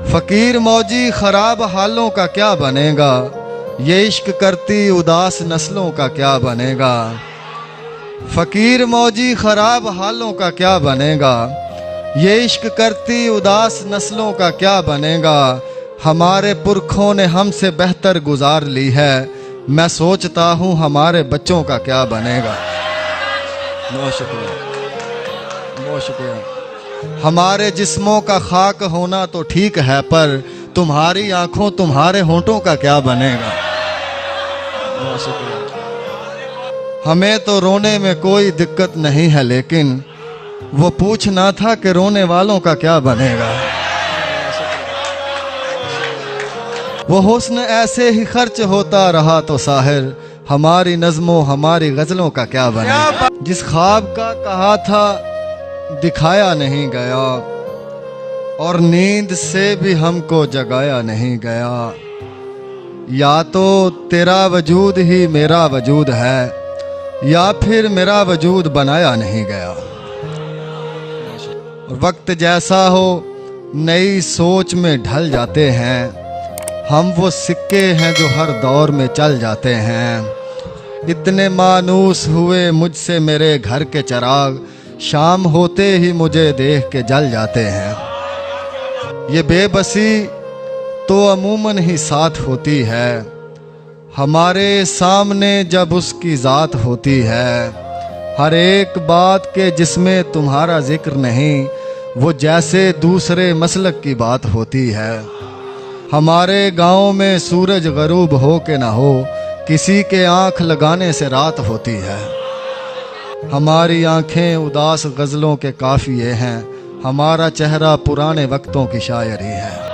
फकीर मौजी खराब हालों का क्या बनेगा, ये इश्क करती उदास नस्लों का क्या बनेगा। फकीर मौजी खराब हालों का क्या बनेगा, ये इश्क करती उदास नस्लों का क्या बनेगा। हमारे पुरखों ने हमसे बेहतर गुजार ली है, मैं सोचता हूँ हमारे बच्चों का क्या बनेगा। बहुत शुक्रिया, बहुत शुक्रिया। हमारे जिस्मों का खाक होना तो ठीक है, पर तुम्हारी आंखों तुम्हारे होंठों का क्या बनेगा। बहुत शुक्रिया। हमें तो रोने में कोई दिक्कत नहीं है, लेकिन वो पूछना था कि रोने वालों का क्या बनेगा। वो हुस्न ऐसे ही खर्च होता रहा तो साहिर, हमारी नज़्मों हमारी गज़लों का क्या बनेगा। जिस ख्वाब का कहा था दिखाया नहीं गया, और नींद से भी हमको जगाया नहीं गया। या तो तेरा वजूद ही मेरा वजूद है, या फिर मेरा वजूद बनाया नहीं गया। वक्त जैसा हो नई सोच में ढल जाते हैं, हम वो सिक्के हैं जो हर दौर में चल जाते हैं। इतने मानूस हुए मुझसे मेरे घर के चिराग, शाम होते ही मुझे देख के जल जाते हैं। ये बेबसी तो अमूमन ही साथ होती है, हमारे सामने जब उसकी ज़ात होती है। हर एक बात के जिसमें तुम्हारा जिक्र नहीं, वो जैसे दूसरे मसलक की बात होती है। हमारे गांव में सूरज गरूब हो के ना हो, किसी के आँख लगाने से रात होती है। हमारी आँखें उदास गज़लों के काफ़िए हैं, हमारा चेहरा पुराने वक्तों की शायरी है।